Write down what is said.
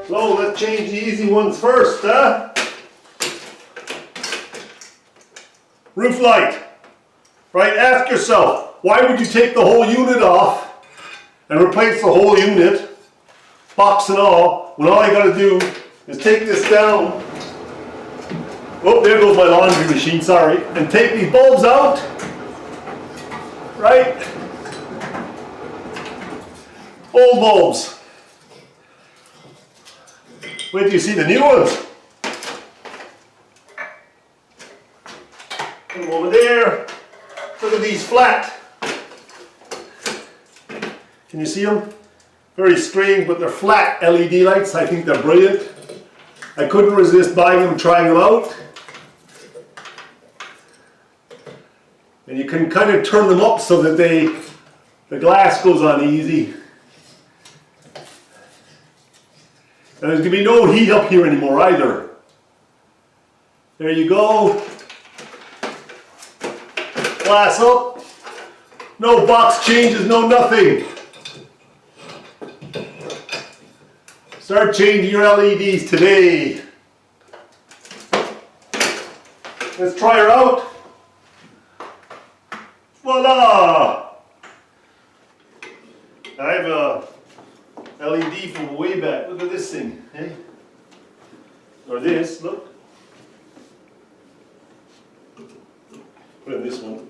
So let's change the easy ones first, huh? Roof light. Right, ask yourself, why would you take the whole unit off and replace the whole unit, box and all, when all I gotta do is take this down. Oh, there goes my laundry machine, sorry. And take these bulbs out, right? Old bulbs. Wait till you see the new ones. Put them over there. Look at these flat. Can you see them? Very strange, but they're flat LED lights. I think they're brilliant. I couldn't resist buying them, trying them out. And you can kind of turn them up so that the glass goes on easy. And there's going to be no heat up here anymore either. There you go. Glass up. No box changes, no nothing. Start changing your LEDs today. Let's try her out. Voila! I have a LED from way back. Look at this thing, eh? Or this, look. Put in this one.